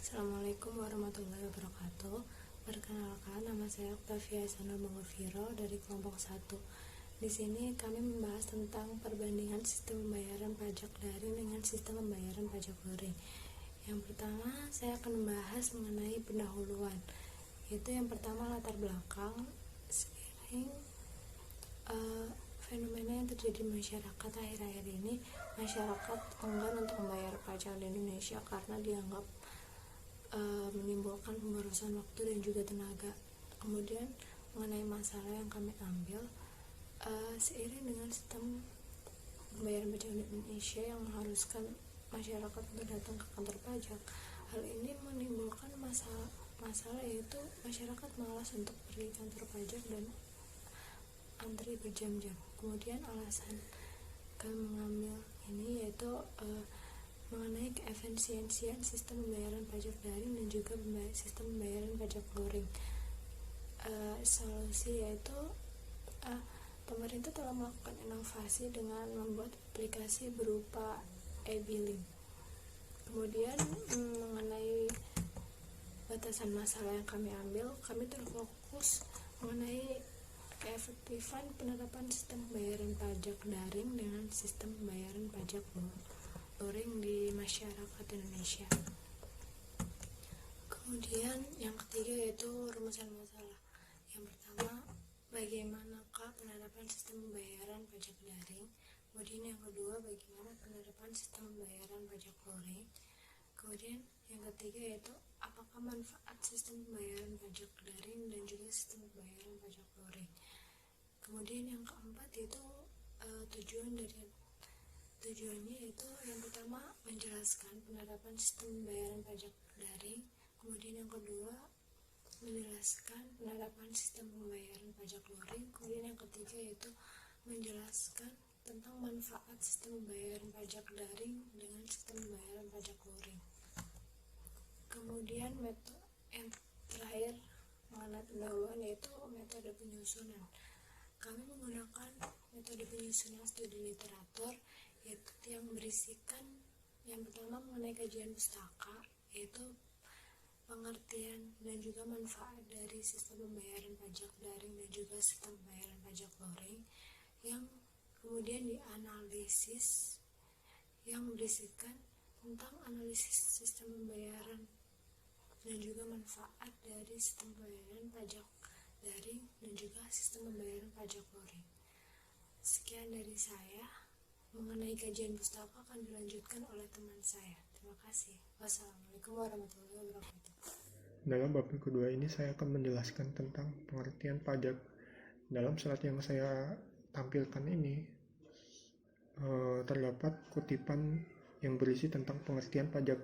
Assalamualaikum warahmatullahi wabarakatuh. Perkenalkan, nama saya Octavia Isanul Mangofiro dari kelompok 1. Di sini kami membahas tentang perbandingan sistem pembayaran pajak daring dengan sistem pembayaran pajak luring. Yang pertama, saya akan membahas mengenai pendahuluan. Yaitu yang pertama, latar belakang seiring fenomena yang terjadi di masyarakat akhir-akhir ini. Masyarakat enggan untuk membayar pajak di Indonesia karena dianggap menimbulkan pemborosan waktu dan juga tenaga. Kemudian mengenai masalah yang kami ambil, seiring dengan sistem pembayaran pajak di Indonesia yang mengharuskan masyarakat untuk datang ke kantor pajak, hal ini menimbulkan masalah yaitu masyarakat malas untuk pergi ke kantor pajak dan antri berjam-jam. Kemudian alasan kami mengambil ini yaitu mengenai keefisiensian sistem pembayaran pajak daring dan juga sistem pembayaran pajak luring. Solusi yaitu pemerintah telah melakukan inovasi dengan membuat aplikasi berupa e-billing. Kemudian mengenai batasan masalah yang kami ambil, kami terfokus mengenai keefektifan penerapan sistem pembayaran pajak daring dengan sistem pembayaran pajak luring di masyarakat Indonesia. Kemudian yang ketiga yaitu rumusan masalah. Yang pertama, bagaimanakah penerapan sistem pembayaran pajak daring? Kemudian yang kedua, bagaimana penerapan sistem pembayaran pajak luring? Kemudian yang ketiga yaitu apakah manfaat sistem pembayaran pajak daring dan juga sistem pembayaran pajak luring? Kemudian yang keempat yaitu tujuannya yaitu yang pertama menjelaskan penerapan sistem pembayaran pajak daring, kemudian yang kedua menjelaskan penerapan sistem pembayaran pajak luring, kemudian yang ketiga yaitu menjelaskan tentang manfaat sistem pembayaran pajak daring dengan sistem pembayaran pajak luring. Kemudian metode yang terakhir mengenai pendahuluan yaitu metode penyusunan. Kami menggunakan metode penyusunan studi literatur yaitu yang berisikan yang pertama mengenai kajian pustaka, yaitu pengertian dan juga manfaat dari sistem pembayaran pajak daring dan juga sistem pembayaran pajak luring, yang kemudian dianalisis yang berisikan tentang analisis sistem pembayaran dan juga manfaat dari sistem pembayaran pajak daring dan juga sistem pembayaran pajak luring. Sekian dari saya. Mengenai kajian pustaka akan dilanjutkan oleh teman saya. Terima kasih. Wassalamualaikum warahmatullahi wabarakatuh. Dalam bab kedua ini saya akan menjelaskan tentang pengertian pajak. Dalam slide yang saya tampilkan ini terdapat kutipan yang berisi tentang pengertian pajak.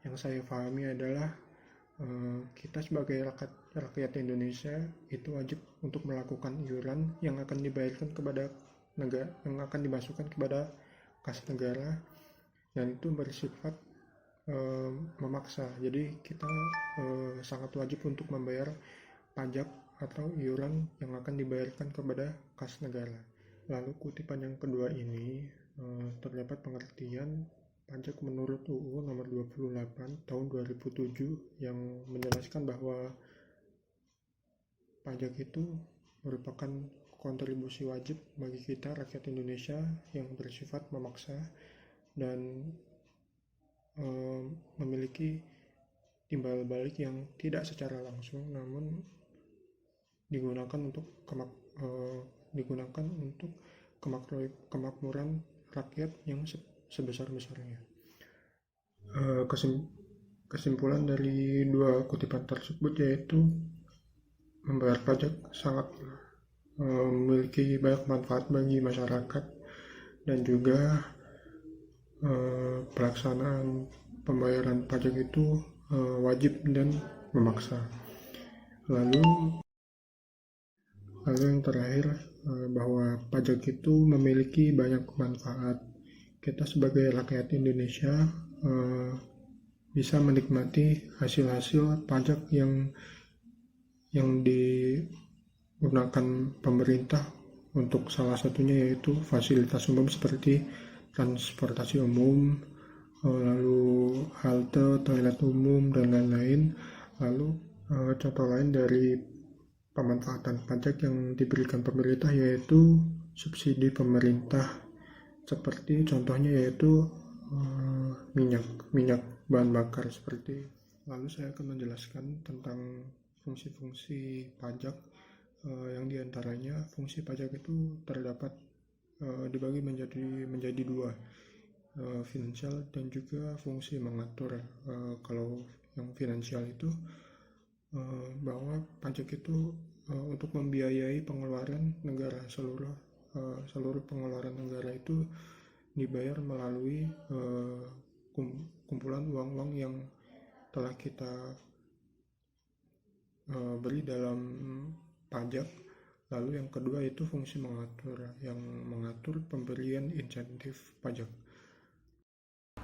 Yang saya pahami adalah kita sebagai rakyat Indonesia itu wajib untuk melakukan iuran yang akan dibayarkan kepada negara, yang akan dimasukkan kepada kas negara, dan itu bersifat memaksa. Jadi kita sangat wajib untuk membayar pajak atau iuran yang akan dibayarkan kepada kas negara. Lalu kutipan yang kedua ini terdapat pengertian pajak menurut UU nomor 28 tahun 2007 yang menjelaskan bahwa pajak itu merupakan kontribusi wajib bagi kita rakyat Indonesia yang bersifat memaksa dan memiliki timbal balik yang tidak secara langsung, namun digunakan untuk kemakmuran rakyat yang sebesar-besarnya. Kesimpulan dari dua kutipan tersebut yaitu membayar pajak sangat memiliki banyak manfaat bagi masyarakat dan juga pelaksanaan pembayaran pajak itu wajib dan memaksa. Lalu yang terakhir bahwa pajak itu memiliki banyak manfaat. Kita sebagai rakyat Indonesia bisa menikmati hasil-hasil pajak yang digunakan pemerintah untuk salah satunya yaitu fasilitas umum seperti transportasi umum, lalu halte, toilet umum, dan lain-lain. Lalu contoh lain dari pemanfaatan pajak yang diberikan pemerintah yaitu subsidi pemerintah, seperti contohnya yaitu minyak bahan bakar seperti. Lalu saya akan menjelaskan tentang fungsi-fungsi pajak, yang diantaranya fungsi pajak itu terdapat dibagi menjadi dua, finansial dan juga fungsi mengatur. Kalau yang finansial itu bahwa pajak itu untuk membiayai pengeluaran negara, seluruh pengeluaran negara itu dibayar melalui kumpulan uang-uang yang telah kita beri dalam pajak. Lalu yang kedua itu fungsi mengatur, yang mengatur pemberian insentif pajak.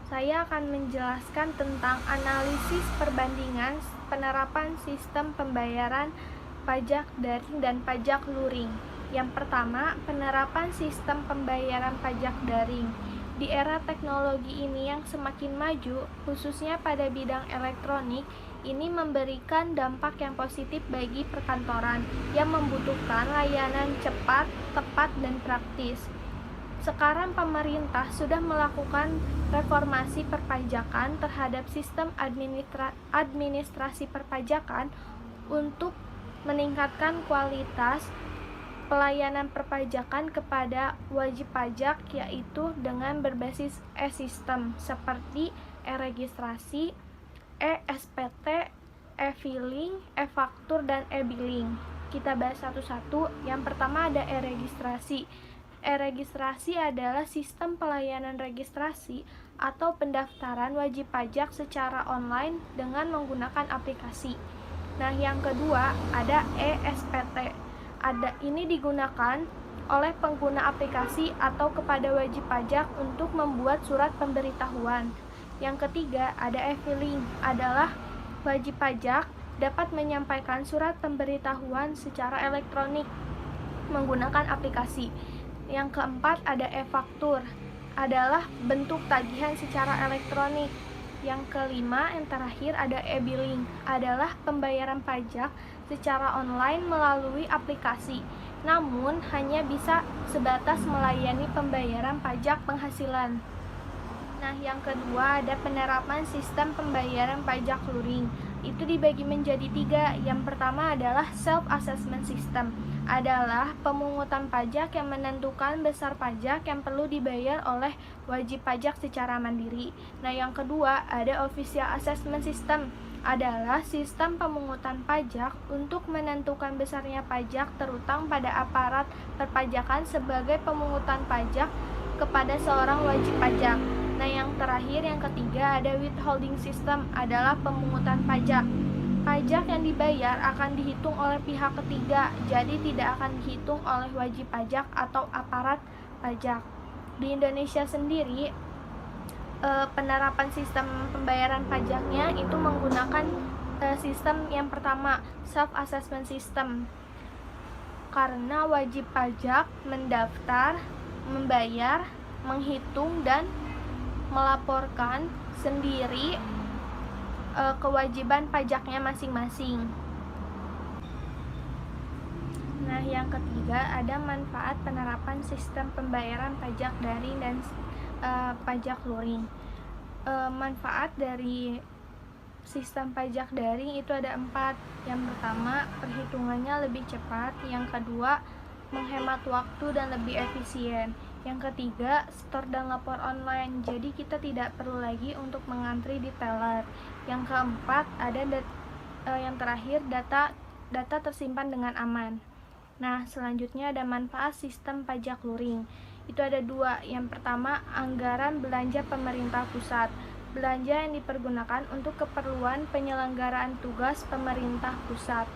Saya akan menjelaskan tentang analisis perbandingan penerapan sistem pembayaran pajak daring dan pajak luring. Yang pertama, penerapan sistem pembayaran pajak daring. Di era teknologi ini yang semakin maju, khususnya pada bidang elektronik, ini memberikan dampak yang positif bagi perkantoran yang membutuhkan layanan cepat, tepat, dan praktis. Sekarang pemerintah sudah melakukan reformasi perpajakan terhadap sistem administrasi perpajakan untuk meningkatkan kualitas pelayanan perpajakan kepada wajib pajak, yaitu dengan berbasis e-sistem seperti e-registrasi, e-SPT, e-filing, e-faktur, dan e-billing. Kita bahas satu-satu. Yang pertama ada e-registrasi. E-registrasi adalah sistem pelayanan registrasi atau pendaftaran wajib pajak secara online dengan menggunakan aplikasi. Nah, yang kedua ada e-SPT. Ini digunakan oleh pengguna aplikasi atau kepada wajib pajak untuk membuat surat pemberitahuan. Yang ketiga ada e-filing, adalah wajib pajak dapat menyampaikan surat pemberitahuan secara elektronik menggunakan aplikasi. Yang keempat ada e-faktur, adalah bentuk tagihan secara elektronik. Yang kelima, yang terakhir ada e-billing, adalah pembayaran pajak secara online melalui aplikasi, namun hanya bisa sebatas melayani pembayaran pajak penghasilan. Nah, yang kedua ada penerapan sistem pembayaran pajak luring. Itu dibagi menjadi 3. Yang pertama adalah self-assessment system, adalah pemungutan pajak yang menentukan besar pajak yang perlu dibayar oleh wajib pajak secara mandiri. Nah, yang kedua ada official assessment system, adalah sistem pemungutan pajak untuk menentukan besarnya pajak terutang pada aparat perpajakan sebagai pemungutan pajak kepada seorang wajib pajak. Nah, yang terakhir, yang ketiga ada withholding system, adalah pemungutan pajak. Pajak yang dibayar akan dihitung oleh pihak ketiga, jadi tidak akan dihitung oleh wajib pajak atau aparat pajak. Di Indonesia sendiri, penerapan sistem pembayaran pajaknya itu menggunakan sistem yang pertama, self-assessment system, karena wajib pajak mendaftar, membayar, menghitung, dan melaporkan sendiri kewajiban pajaknya masing-masing. Nah, yang ketiga ada manfaat penerapan sistem pembayaran pajak daring dan pajak luring. Manfaat dari sistem pajak daring itu ada 4. Yang pertama, perhitungannya lebih cepat. Yang kedua, menghemat waktu dan lebih efisien. Yang ketiga, store dan lapor online, jadi kita tidak perlu lagi untuk mengantri di teller. Yang keempat, ada yang terakhir, data tersimpan dengan aman. Nah, selanjutnya ada manfaat sistem pajak luring. Itu ada 2. Yang pertama, anggaran belanja pemerintah pusat. Belanja yang dipergunakan untuk keperluan penyelenggaraan tugas pemerintah pusat.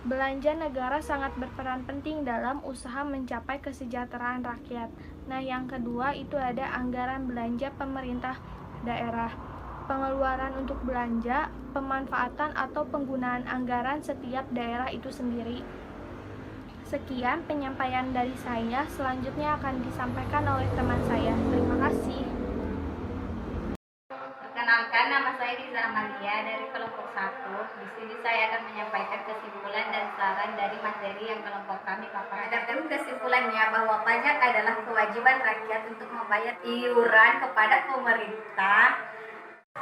Belanja negara sangat berperan penting dalam usaha mencapai kesejahteraan rakyat. Nah, yang kedua itu ada anggaran belanja pemerintah daerah. Pengeluaran untuk belanja, pemanfaatan atau penggunaan anggaran setiap daerah itu sendiri. Sekian penyampaian dari saya, selanjutnya akan disampaikan oleh teman saya. Terima kasih. saya dari kelompok 1. Di sini saya akan menyampaikan kesimpulan dan saran dari materi yang kelompok kami paparkan. Adapun kesimpulannya bahwa pajak adalah kewajiban rakyat untuk membayar iuran kepada pemerintah,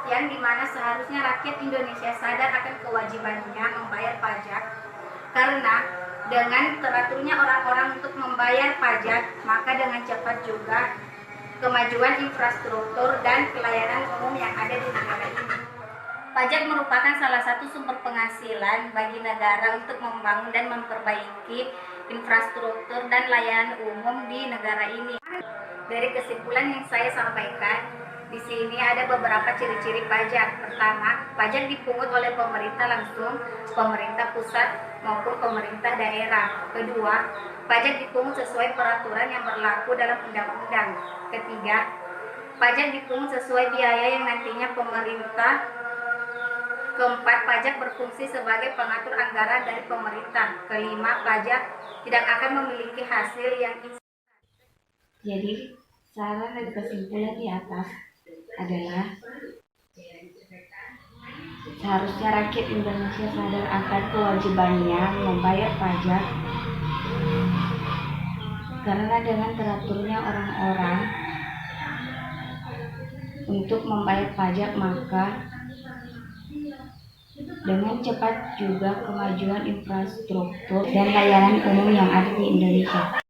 yang dimana seharusnya rakyat Indonesia sadar akan kewajibannya membayar pajak, karena dengan teraturnya orang-orang untuk membayar pajak, maka dengan cepat juga kemajuan infrastruktur dan pelayanan umum yang ada di negara ini. Pajak merupakan salah satu sumber penghasilan bagi negara untuk membangun dan memperbaiki infrastruktur dan layanan umum di negara ini. Dari kesimpulan yang saya sampaikan, di sini ada beberapa ciri-ciri pajak. Pertama, pajak dipungut oleh pemerintah langsung, pemerintah pusat maupun pemerintah daerah. Kedua, pajak dipungut sesuai peraturan yang berlaku dalam undang-undang. Ketiga, pajak dipungut sesuai biaya yang nantinya pemerintah. Keempat, pajak berfungsi sebagai pengatur anggaran dari pemerintah. Kelima, pajak tidak akan memiliki hasil yang instan. Jadi, saran dan kesimpulan di atas adalah seharusnya rakyat Indonesia sadar akan kewajibannya membayar pajak, karena dengan teraturnya orang-orang untuk membayar pajak, maka dengan cepat juga kemajuan infrastruktur dan layanan umum yang ada di Indonesia.